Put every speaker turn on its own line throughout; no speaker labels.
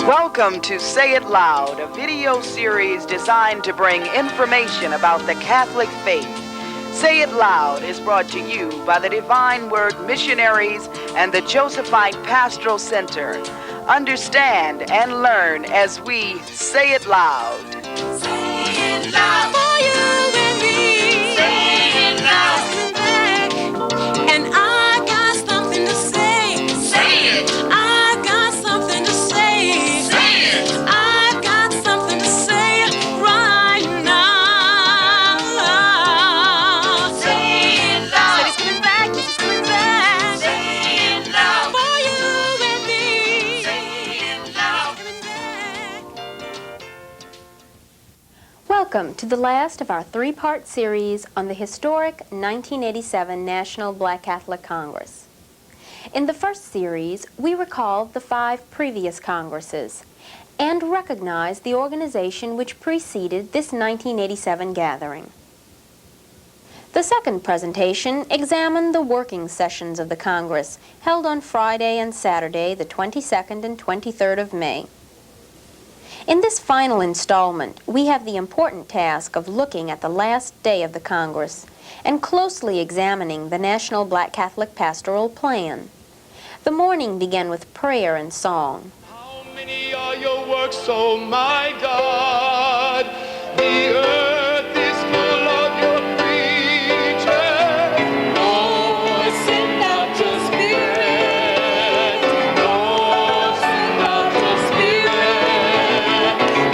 Welcome to Say It Loud, a video series designed to bring information about the Catholic faith. Say It Loud is brought to you by the Divine Word Missionaries and the Josephite Pastoral Center. Understand and learn as we say it loud.
Say it loud for you and me. Say it loud. And I got something to say. Say it. I got something to say. Say it. I got something to say right now. Say it loud. Say it's coming back. It's coming back. Say it loud for you and me. Say it loud. Coming back.
Welcome to the last of our three-part series on the historic 1987 National Black Catholic Congress. In the first series, we recalled the 5 previous Congresses and recognized the organization which preceded this 1987 gathering. The second presentation examined the working sessions of the Congress held on Friday and Saturday, the 22nd and 23rd of May. In this final installment, we have the important task of looking at the last day of the Congress and closely examining the National Black Catholic Pastoral Plan. The morning began with prayer and song.
How many are your works, oh my God? The earth is full of your creatures. Lord, send out your spirit. Lord, send out your spirit.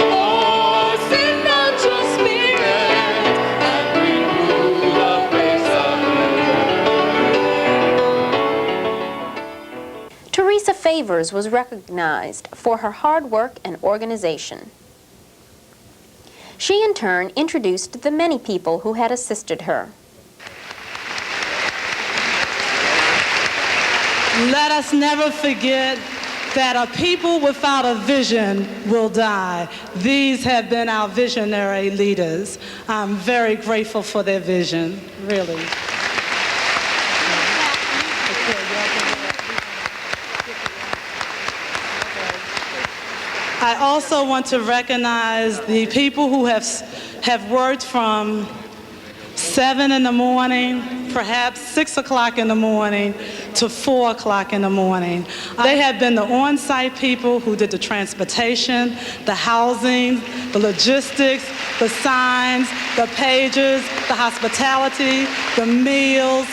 Lord, send out your spirit and renew the face of the earth.
Teresa Favors was recognized for her hard work and organization. She in turn introduced the many people who had assisted her.
Let us never forget that a people without a vision will die. These have been our visionary leaders. I'm very grateful for their vision, really. I also want to recognize the people who have worked from 7 in the morning, perhaps 6 o'clock in the morning, to 4 o'clock in the morning. They have been the on-site people who did the transportation, the housing, the logistics, the signs, the pages, the hospitality, the meals.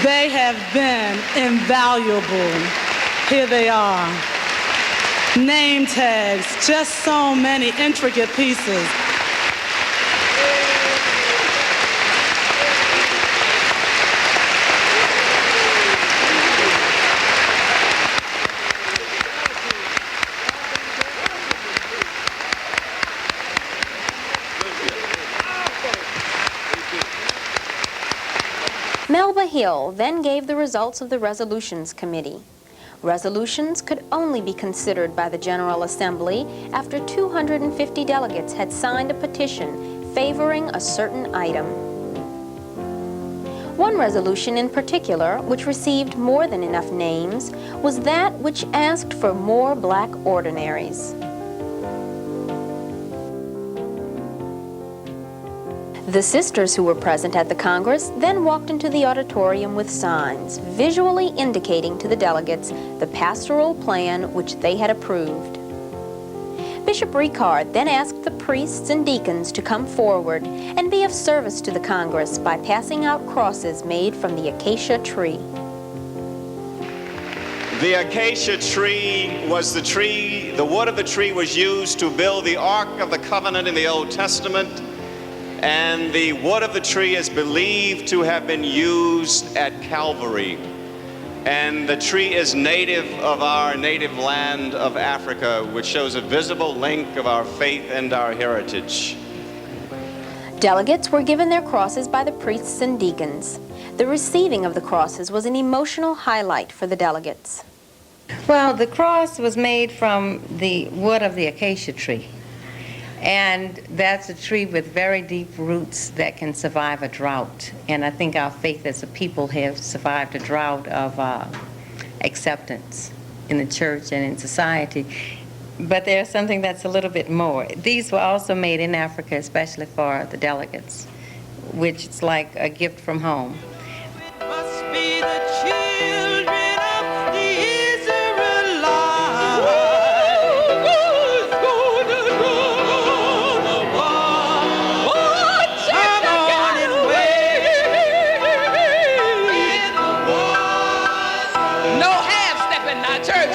They have been invaluable. Here they are. Name tags, just so many intricate pieces.
Melba Hill then gave the results of the Resolutions Committee. Resolutions could only be considered by the General Assembly after 250 delegates had signed a petition favoring a certain item. One resolution in particular, which received more than enough names, was that which asked for more black ordinaries. The sisters who were present at the Congress then walked into the auditorium with signs, visually indicating to the delegates the pastoral plan which they had approved. Bishop Ricard then asked the priests and deacons to come forward and be of service to the Congress by passing out crosses made from the acacia tree.
The acacia tree was the wood of the tree was used to build the Ark of the Covenant in the Old Testament. And the wood of the tree is believed to have been used at Calvary. And the tree is native of our native land of Africa, which shows a visible link of our faith and our heritage.
Delegates were given their crosses by the priests and deacons. The receiving of the crosses was an emotional highlight for the delegates.
Well, the cross was made from the wood of the acacia tree. And that's a tree with very deep roots that can survive a drought. And I think our faith as a people have survived a drought of acceptance in the church and in society. But there's something that's a little bit more. These were also made in Africa, especially for the delegates, which is like a gift from home.
Must be the children of the Israelites. Who's gonna rule the world? Oh, come on and win the war. No half-stepping now, church.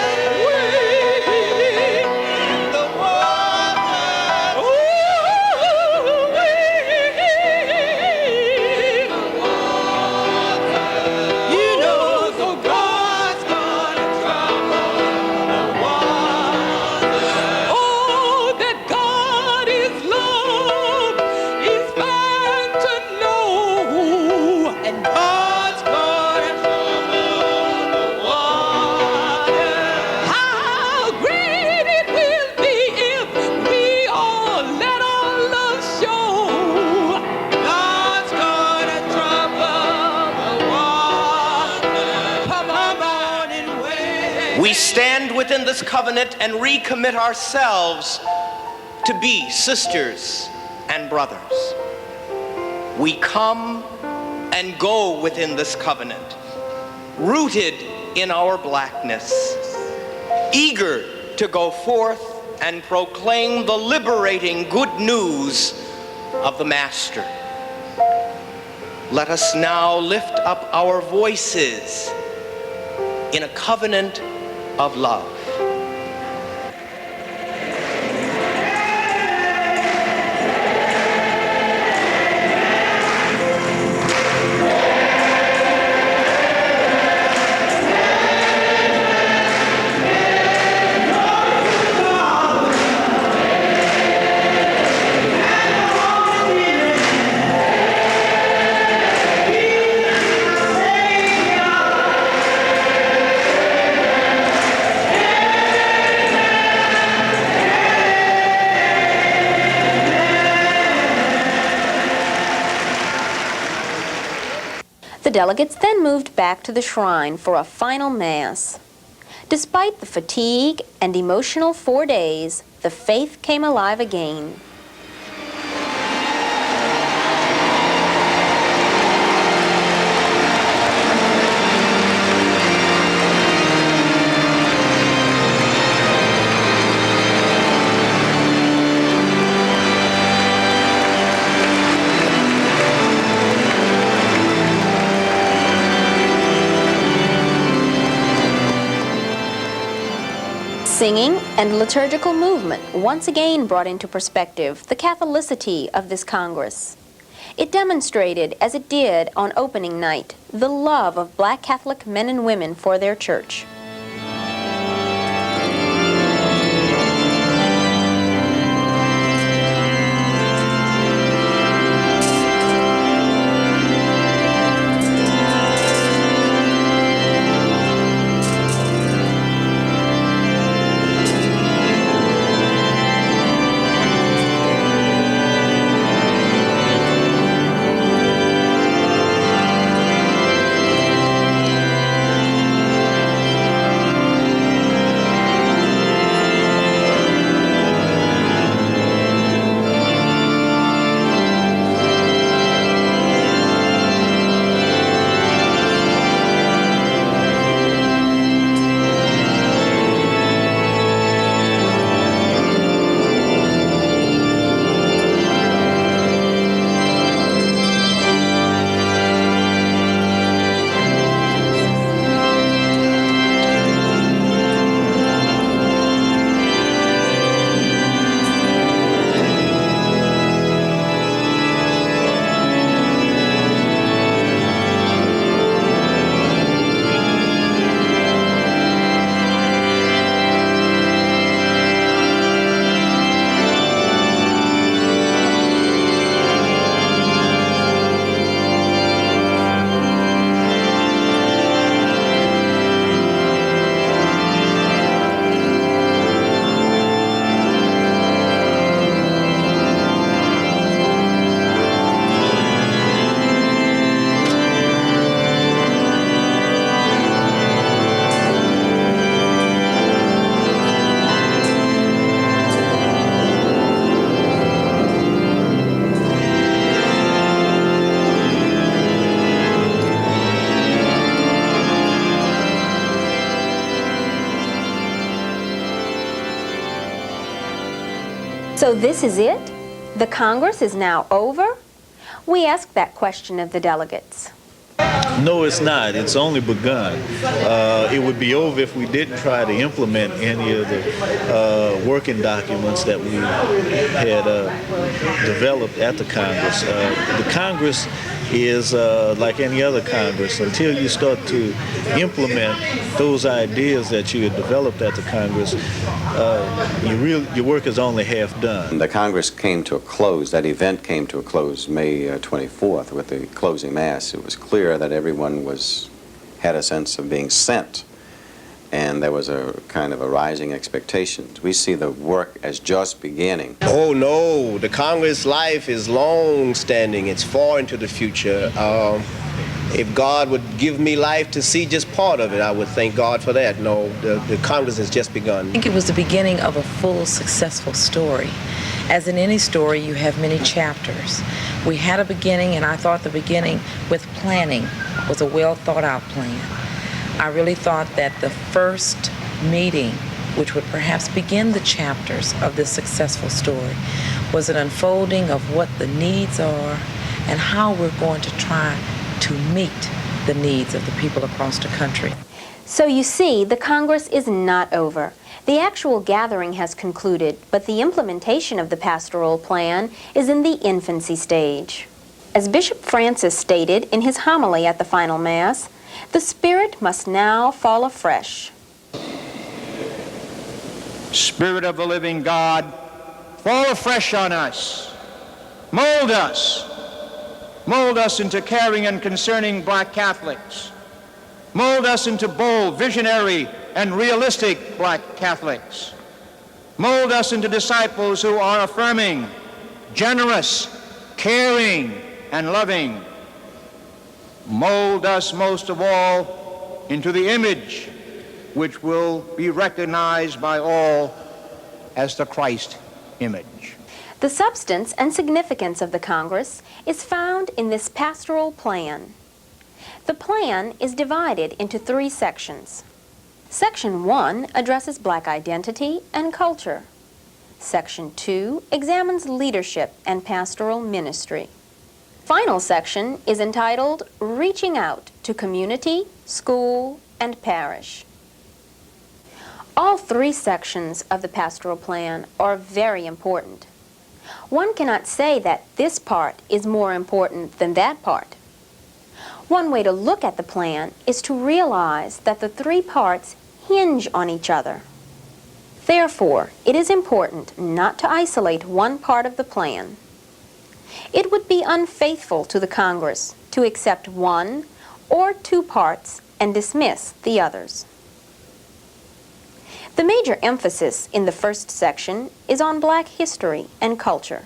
We stand within this covenant and recommit ourselves to be sisters and brothers. We come and go within this covenant, rooted in our blackness, eager to go forth and proclaim the liberating good news of the Master. Let us now lift up our voices in a covenant of love.
The delegates then moved back to the shrine for a final mass. Despite the fatigue and emotional 4 days, the faith came alive again. Singing and liturgical movement once again brought into perspective the Catholicity of this Congress. It demonstrated, as it did on opening night, the love of Black Catholic men and women for their church. So this is it? The Congress is now over? We asked that question of the delegates.
No, it's not. It's only begun. It would be over if we didn't try to implement any of the working documents that we had developed at the Congress. The Congress is like any other Congress. Until you start to implement those ideas that you had developed at the Congress, your work is only half done.
The Congress came to a close. That event came to a close May 24th with the closing mass. It was clear that everyone had a sense of being sent, and there was a kind of a rising expectation. We see the work as just beginning.
Oh no, the Congress life is long-standing. It's far into the future. If God would give me life to see just part of it, I would thank God for that. No, the Congress has just begun.
I think it was the beginning of a full, successful story. As in any story, you have many chapters. We had a beginning, and I thought the beginning with planning was a well-thought-out plan. I really thought that the first meeting, which would perhaps begin the chapters of this successful story, was an unfolding of what the needs are and how we're going to try to meet the needs of the people across the country.
So you see, the Congress is not over. The actual gathering has concluded, but the implementation of the pastoral plan is in the infancy stage. As Bishop Francis stated in his homily at the final Mass, the Spirit must now fall afresh.
Spirit of the living God, fall afresh on us. Mold us. Mold us into caring and concerning Black Catholics. Mold us into bold, visionary, and realistic Black Catholics. Mold us into disciples who are affirming, generous, caring, and loving. Mold us most of all into the image which will be recognized by all as the Christ image.
The substance and significance of the Congress is found in this pastoral plan. The plan is divided into 3 sections. Section 1 addresses Black identity and culture. Section 2 examines leadership and pastoral ministry. Final section is entitled Reaching Out to Community, School, and Parish. All 3 sections of the pastoral plan are very important. One cannot say that this part is more important than that part. One way to look at the plan is to realize that the 3 parts hinge on each other. Therefore, it is important not to isolate one part of the plan. It would be unfaithful to the Congress to accept 1 or 2 parts and dismiss the others. The major emphasis in the first section is on Black history and culture.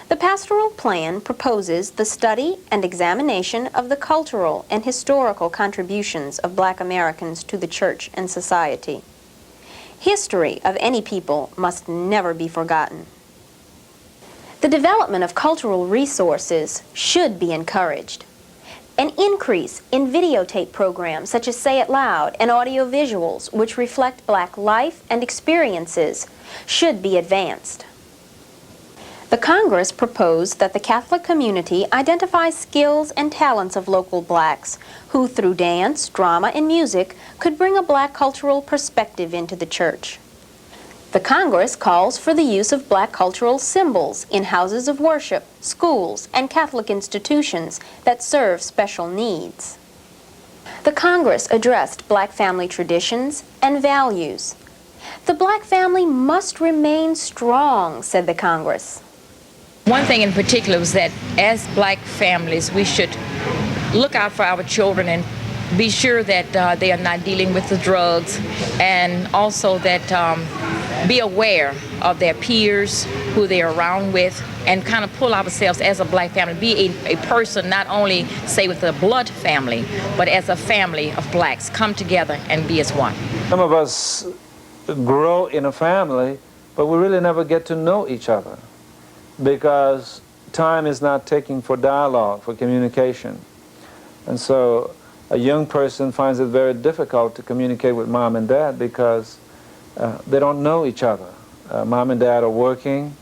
The pastoral plan proposes the study and examination of the cultural and historical contributions of Black Americans to the church and society. History of any people must never be forgotten. The development of cultural resources should be encouraged. An increase in videotape programs such as Say It Loud and audiovisuals which reflect Black life and experiences should be advanced. The Congress proposed that the Catholic community identify skills and talents of local Blacks who, through dance, drama, and music, could bring a Black cultural perspective into the church. The Congress calls for the use of Black cultural symbols in houses of worship, schools, and Catholic institutions that serve special needs. The Congress addressed Black family traditions and values. The Black family must remain strong, said the Congress.
One thing in particular was that as Black families, we should look out for our children and be sure that they are not dealing with the drugs, and also that be aware of their peers, who they're around with, and kind of pull ourselves as a Black family, be a person not only, say, with a blood family, but as a family of Blacks, come together and be as one.
Some of us grow in a family, but we really never get to know each other because time is not taken for dialogue, for communication. And so a young person finds it very difficult to communicate with mom and dad because they don't know each other. Mom and dad are working,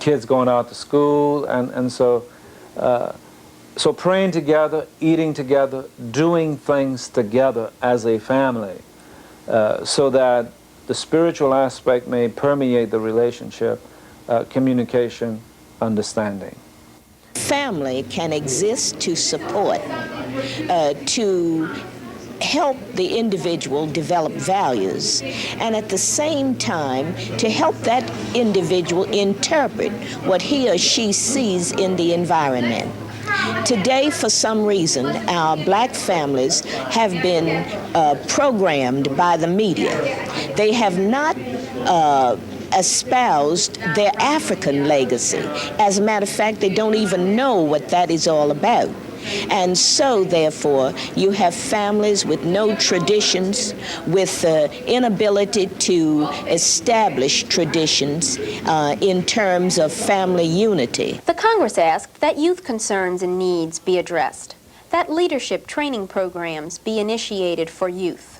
kids going out to school, and so praying together, eating together, doing things together as a family, so that the spiritual aspect may permeate the relationship, communication, understanding.
Family can exist to support, to help the individual develop values, and at the same time to help that individual interpret what he or she sees in the environment. Today, for some reason, our black families have been programmed by the media. They have not espoused their African legacy. As a matter of fact, they don't even know what that is all about. And so, therefore, you have families with no traditions, with inability to establish traditions in terms of family unity.
The Congress asked that youth concerns and needs be addressed, that leadership training programs be initiated for youth.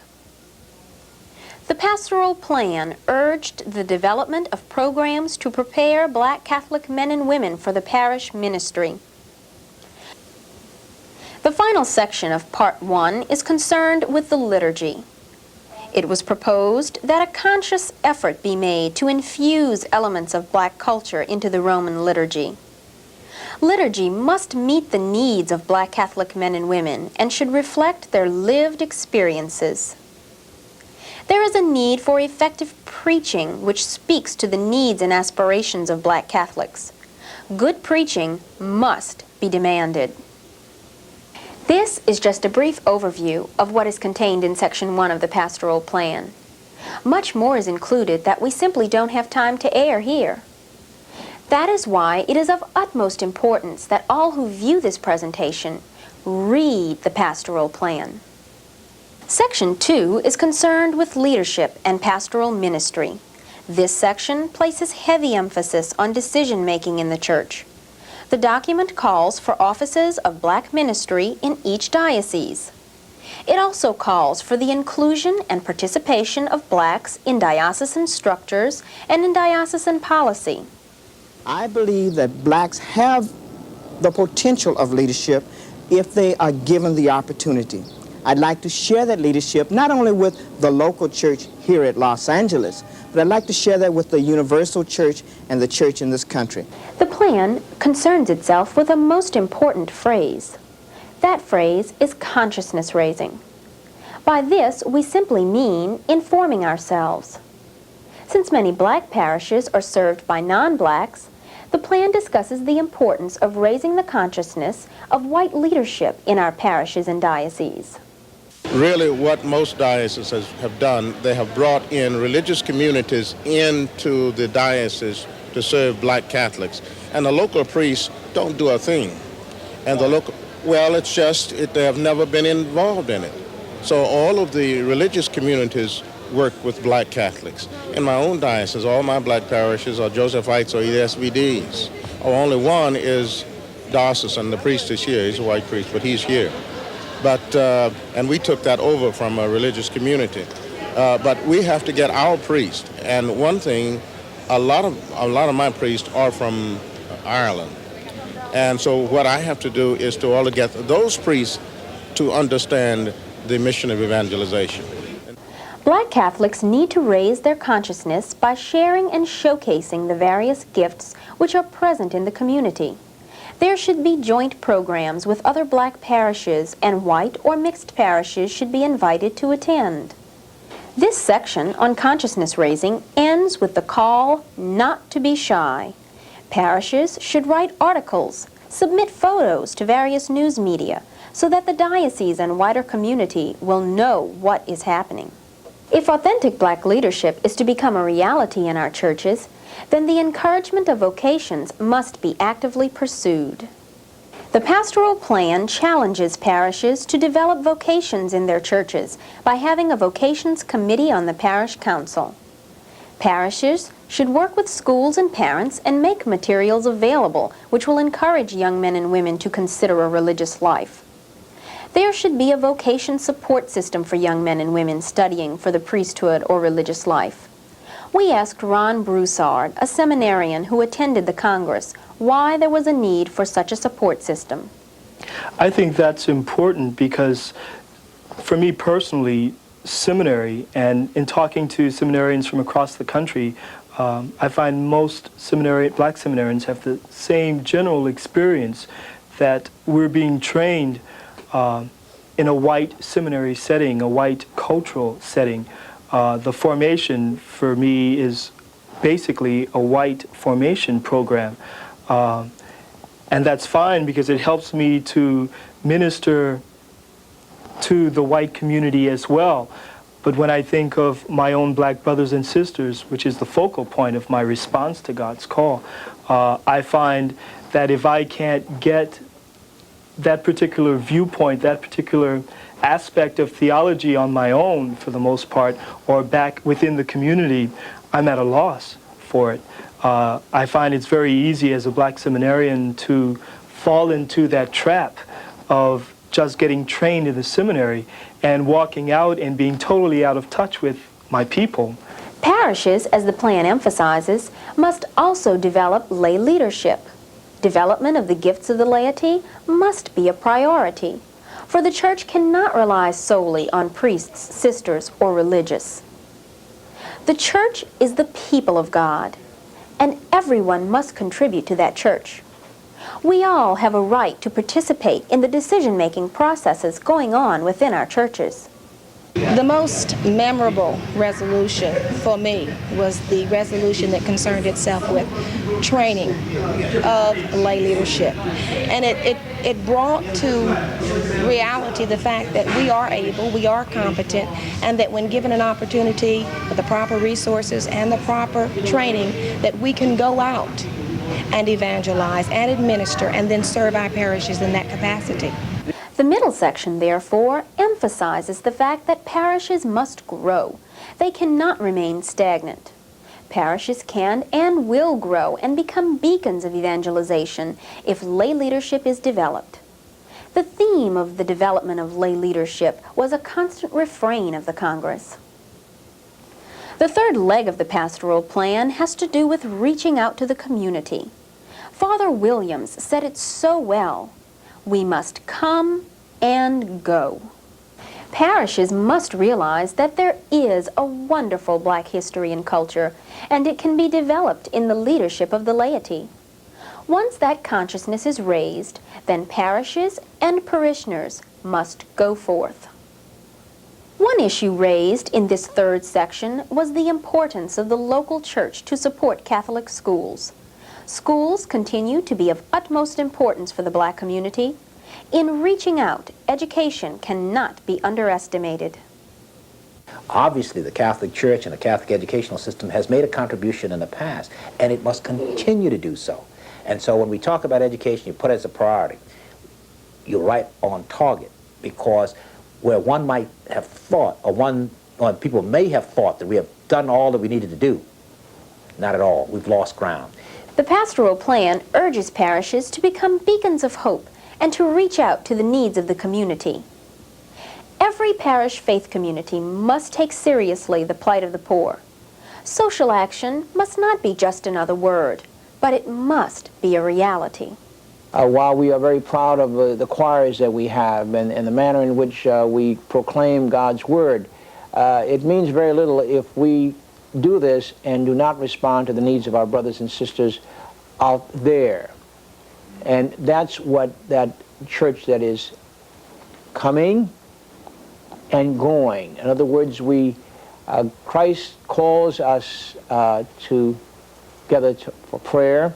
The Pastoral Plan urged the development of programs to prepare Black Catholic men and women for the parish ministry. The final section of Part 1 is concerned with the liturgy. It was proposed that a conscious effort be made to infuse elements of black culture into the Roman liturgy. Liturgy must meet the needs of Black Catholic men and women and should reflect their lived experiences. There is a need for effective preaching which speaks to the needs and aspirations of Black Catholics. Good preaching must be demanded. This is just a brief overview of what is contained in Section 1 of the Pastoral Plan. Much more is included that we simply don't have time to air here. That is why it is of utmost importance that all who view this presentation read the Pastoral Plan. Section 2 is concerned with leadership and pastoral ministry. This section places heavy emphasis on decision-making in the church. The document calls for offices of black ministry in each diocese. It also calls for the inclusion and participation of blacks in diocesan structures and in diocesan policy.
I believe that blacks have the potential of leadership if they are given the opportunity. I'd like to share that leadership not only with the local church here at Los Angeles, but I'd like to share that with the universal church and the church in this country.
The plan concerns itself with a most important phrase. That phrase is consciousness raising. By this, we simply mean informing ourselves. Since many black parishes are served by non-blacks, the plan discusses the importance of raising the consciousness of white leadership in our parishes and dioceses.
Really, what most dioceses have done, they have brought in religious communities into the diocese to serve black Catholics. And the local priests don't do a thing. And the local, well, it's just, they have never been involved in it. So all of the religious communities work with black Catholics. In my own diocese, all my black parishes are Josephites or ESVDs. Only one is diocesan, the priest is here, he's a white priest, but he's here. But, and we took that over from a religious community. But we have to get our priest. And one thing, a lot of my priests are from Ireland. And so what I have to do is to all get those priests to understand the mission of evangelization.
Black Catholics need to raise their consciousness by sharing and showcasing the various gifts which are present in the community. There should be joint programs with other black parishes, and white or mixed parishes should be invited to attend. This section on consciousness raising ends with the call not to be shy. Parishes should write articles, submit photos to various news media, so that the diocese and wider community will know what is happening. If authentic black leadership is to become a reality in our churches, then the encouragement of vocations must be actively pursued. The Pastoral Plan challenges parishes to develop vocations in their churches by having a vocations committee on the parish council. Parishes should work with schools and parents and make materials available which will encourage young men and women to consider a religious life. There should be a vocation support system for young men and women studying for the priesthood or religious life. We asked Ron Broussard, a seminarian who attended the Congress, why there was a need for such a support system.
I think that's important because, for me personally, seminary, and in talking to seminarians from across the country, I find most black seminarians have the same general experience that we're being trained in a white seminary setting, a white cultural setting. The formation for me is basically a white formation program. And that's fine because it helps me to minister to the white community as well. But when I think of my own black brothers and sisters, which is the focal point of my response to God's call, I find that if I can't get that particular viewpoint, that particular aspect of theology on my own, for the most part, or back within the community, I'm at a loss for it. I find it's very easy as a black seminarian to fall into that trap of just getting trained in the seminary and walking out and being totally out of touch with my people.
Parishes, as the plan emphasizes, must also develop lay leadership. Development of the gifts of the laity must be a priority, for the church cannot rely solely on priests, sisters, or religious. The church is the people of God, and everyone must contribute to that church. We all have a right to participate in the decision-making processes going on within our churches.
The most memorable resolution for me was the resolution that concerned itself with training of lay leadership. And it brought to reality the fact that we are able, we are competent, and that when given an opportunity with the proper resources and the proper training, that we can go out and evangelize and administer and then serve our parishes in that capacity.
The middle section, therefore, emphasizes the fact that parishes must grow. They cannot remain stagnant. Parishes can and will grow and become beacons of evangelization if lay leadership is developed. The theme of the development of lay leadership was a constant refrain of the Congress. The third leg of the pastoral plan has to do with reaching out to the community. Father Williams said it so well. We must come and go. Parishes must realize that there is a wonderful black history and culture, and it can be developed in the leadership of the laity. Once that consciousness is raised, then parishes and parishioners must go forth. One issue raised in this third section was the importance of the local church to support Catholic schools. Schools continue to be of utmost importance for the black community. In reaching out, education cannot be underestimated.
Obviously, the Catholic Church and the Catholic educational system has made a contribution in the past, and it must continue to do so. And so when we talk about education, you put it as a priority. You're right on target, because where one might have thought, or people may have thought that we have done all that we needed to do, not at all. We've lost ground.
The pastoral plan urges parishes to become beacons of hope and to reach out to the needs of the community. Every parish faith community must take seriously the plight of the poor. Social action must not be just another word, but it must be a reality.
While we are very proud of the choirs that we have and the manner in which we proclaim God's Word, it means very little if we do this and do not respond to the needs of our brothers and sisters out there. And that's what that church that is coming and going. In other words, Christ calls us to gather for prayer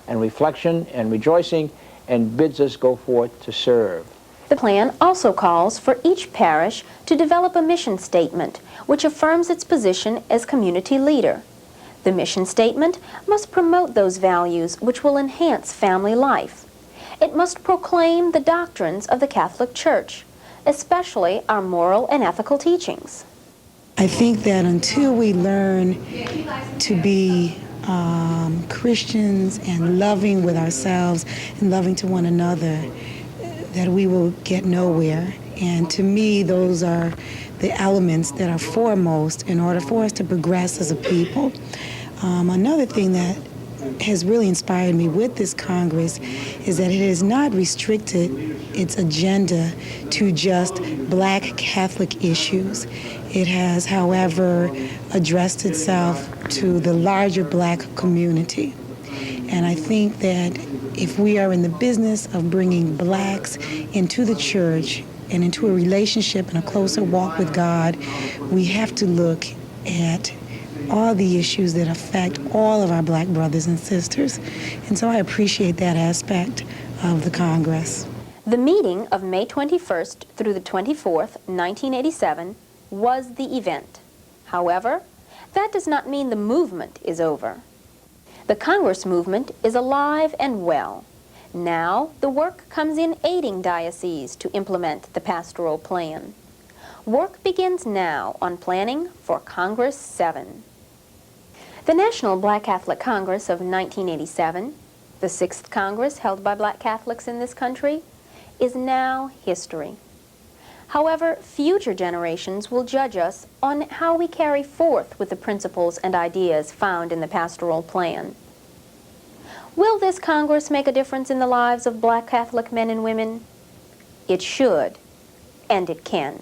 and reflection and rejoicing, and bids us go forth to serve.
The plan also calls for each parish to develop a mission statement which affirms its position as community leader. The mission statement must promote those values which will enhance family life. It must proclaim the doctrines of the Catholic Church, especially our moral and ethical teachings.
I think that until we learn to be Christians and loving with ourselves and loving to one another, that we will get nowhere. And to me, those are the elements that are foremost in order for us to progress as a people. Another thing that has really inspired me with this Congress is that it has not restricted its agenda to just Black Catholic issues. It has, however, addressed itself to the larger Black community. And I think that if we are in the business of bringing Blacks into the church and into a relationship and a closer walk with God, we have to look at all the issues that affect all of our Black brothers and sisters. And so I appreciate that aspect of the Congress.
The meeting of May 21st through the 24th, 1987, was the event. However, that does not mean the movement is over. The Congress movement is alive and well. Now, the work comes in aiding dioceses to implement the pastoral plan. Work begins now on planning for Congress 7. The National Black Catholic Congress of 1987, the 6th Congress held by Black Catholics in this country, is now history. However, future generations will judge us on how we carry forth with the principles and ideas found in the pastoral plan. Will this Congress make a difference in the lives of Black Catholic men and women? It should, and it can.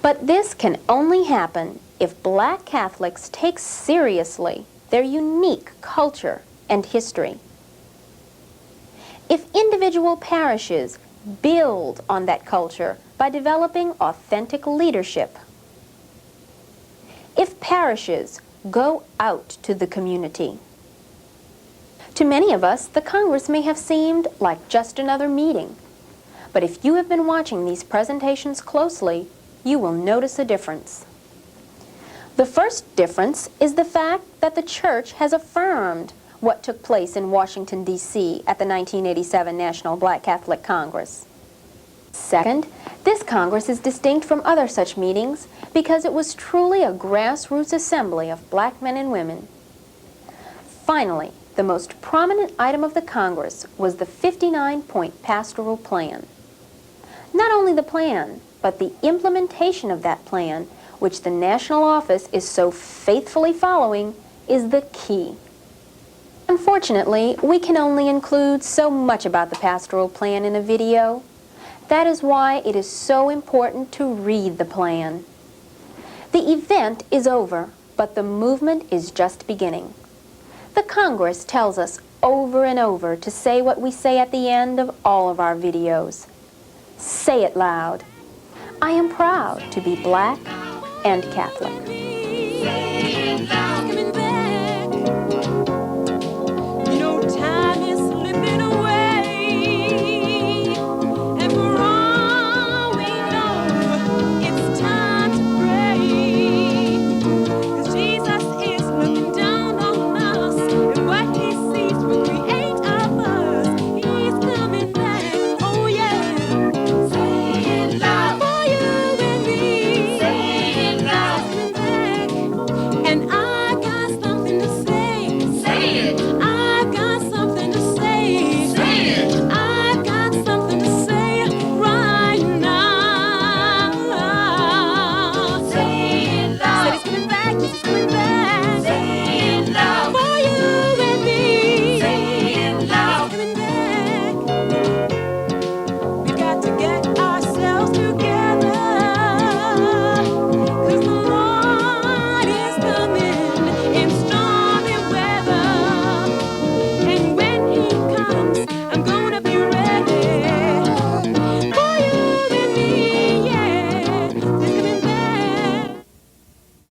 But this can only happen if Black Catholics take seriously their unique culture and history. If individual parishes build on that culture by developing authentic leadership. If parishes go out to the community. To many of us, the Congress may have seemed like just another meeting. But if you have been watching these presentations closely, you will notice a difference. The first difference is the fact that the Church has affirmed what took place in Washington, D.C. at the 1987 National Black Catholic Congress. Second, this Congress is distinct from other such meetings because it was truly a grassroots assembly of Black men and women. Finally, the most prominent item of the Congress was the 59-point pastoral plan. Not only the plan, but the implementation of that plan, which the national office is so faithfully following, is the key. Unfortunately, we can only include so much about the pastoral plan in a video. That is why it is so important to read the plan. The event is over, but the movement is just beginning. The Congress tells us over and over to say what we say at the end of all of our videos. Say it loud. I am proud to be Black and Catholic.
Coming back.